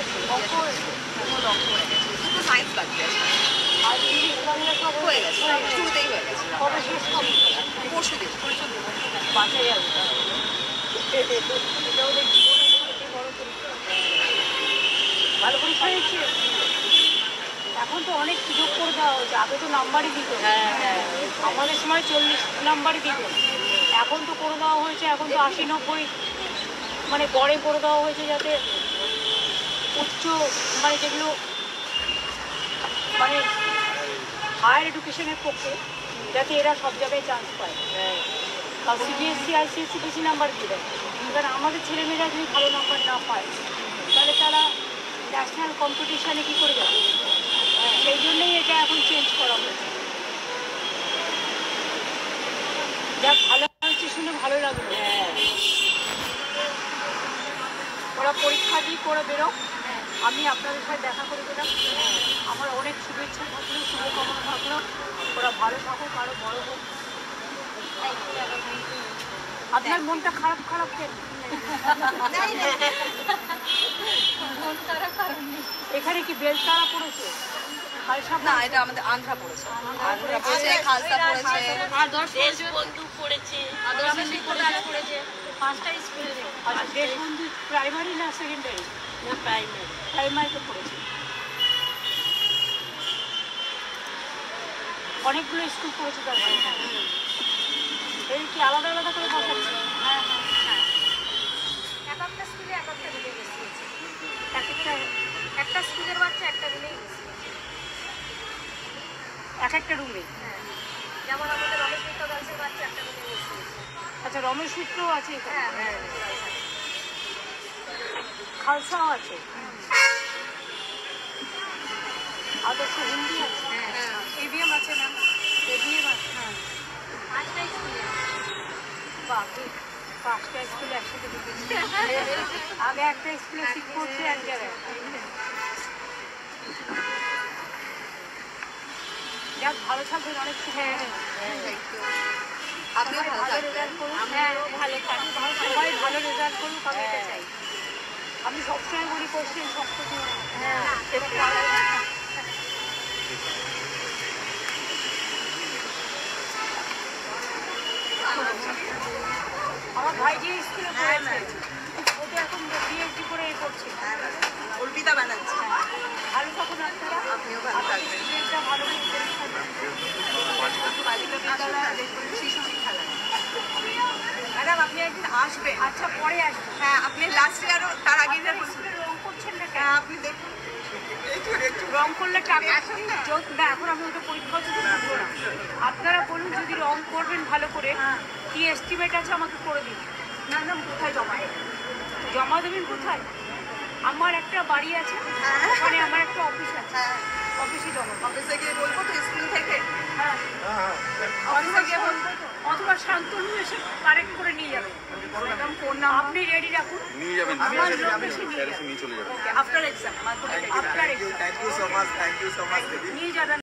হয়েছে, অঙ্ক হয়েছে, অঙ্ক হয়ে গেছে, শুধু সায়েন্স বাকি আছে। আর ইংলিশ বাংলা সব হয়ে গেছে, শুরুতেই হয়ে গেছে। কবে শেষ হবে? পরশুদিন। বাসায় যাবে, এটা ওদের জীবনের সবচেয়ে বড় পরীক্ষা। ভালো পরীক্ষা দিচ্ছে। এখন তো অনেক সুযোগ করে দেওয়া হয়েছে, আগে তো নাম্বারই দিত। আমাদের সময় 40 নাম্বারই দিত, এখন তো করে দেওয়া হয়েছে, এখন তো 80-90 মানে গড়ে করে দেওয়া হয়েছে, যাতে উচ্চ মানে যেগুলো মানে হায়ার এডুকেশনের পক্ষে যাতে এরা সব জায়গায় চান্স পায়। আর সিবিএসসি আইসিএসসি বেশি নাম্বার দিয়ে দেয়, কারণ আমাদের ছেলেমেয়েরা যদি ভালো নাম্বার না পায় তাহলে তারা ন্যাশনাল কম্পিটিশানে কী করে যাবে। সেই জন্যই এটা এখন চেঞ্জ করা হয়েছে। যা ভালো হয়েছে শুনে ভালো লাগলো। ওরা পরীক্ষা দিয়ে করে বেরো, আমি আপনাদের সাথে দেখা করে দিলাম। আমার অনেক শুভেচ্ছা থাকলো, শুভকামনা থাকলো, ওরা ভালো থাকুক, আরও বড় হোক। আপনার মনটা খারাপ খারাপ কেন? এখানে কি বেলতারা পড়েছে? না, এটা আমাদের আন্ধ্রা পড়েছে, আন্ধ্রা পড়েছে, খালসা পড়েছে, আর বন্ধু পড়েছে, পড়েছে, 5টা স্কুলে। আচ্ছা, দেশবন্ধু প্রাইমারি না সেকেন্ডারি? না প্রাইমারি। প্রাইমারিতে পড়েছে। অনেকগুলো স্কুল পড়েছে তার মানে। এই কি আলাদা আলাদা করে বসাচ্ছে? হ্যাঁ হ্যাঁ, এক একটা স্কুলে এক একটা দিলে বেশি হয়েছে। একটা স্কুলের বাচ্চা একটা দিলেই বেশি হয়েছে। এক একটা রুমে? হ্যাঁ, যেমন আমাদের রমেশ মিত্র গার্লসের বাচ্চা একটা দিলেই বেশি হয়েছে। আচ্ছা, রমেশ মিত্রও আছে এখানে? হ্যাঁ, খালসাও আছে, আদর্শ হিন্দি আছে, এবিএম আছে ম্যাম, এবিএম আছে। হ্যাঁ, 5টা স্কুলে। বাকি 5টা স্কুলে একসাথে ঢুকেছে। আগে একটা স্কুলে সিট করছে এক জায়গায়। যাক, ভালো থাকবেন, অনেক আপনিও ভালো থাকবেন। রেজাল্ট করুন। ভালো থাকবে। সবাই ভালো রেজাল্ট করুক, আমি এটা চাই। আমি সবসময় বলি কোশ্চেন শক্ত দিও না। আমার ভাই যে স্কুলে পড়েছে ওটা এখন পিএইচডি করে এ করছে। অর্পিতা ব্যানার্জি। ভালো থাকুন আপনারা, আপনিও ভালো থাকবেন। স্টুডেন্টরা ভালো করে পরীক্ষা দেন। বালিকা বিদ্যালয় শিশু শিক্ষালয়। ম্যাডাম, আপনি একদিন আসবেন। আচ্ছা, পরে আসবো। হ্যাঁ, আপনি লাস্ট ইয়ারও তার আগে স্কুলে রং করছেন না কেন? হ্যাঁ, আপনি দেখুন একটু রং করলে টাকা আসুন না। না, এখন আমি ওটা পরীক্ষা হচ্ছে তো বুঝবো না। আপনারা বলুন, যদি রং করবেন ভালো করে, কি এস্টিমেট আছে আমাকে করে দিন। ম্যাডাম, কোথায় জমা দেবেন? জমা দেবেন কোথায়? আমার একটা বাড়ি আছে, ওখানে আমার একটা অফিস আছে, অফিসে জমা দেবো। অফিসে গিয়ে বলবো তো, স্কুল থেকে? হ্যাঁ, অফিসে গিয়ে বলবো তো, অথবা শান্তনু এসে কারেক্ট করে নিয়ে যাবে। ম্যাডাম, ফোন নাম্বার আপনি রেডি রাখুন, নিয়ে যাবেন, আমার লোক এসে নিয়ে যাবে। নিয়ে চলে যাবেন। After exam, after Thank you so much, baby. নিয়ে যাবেন।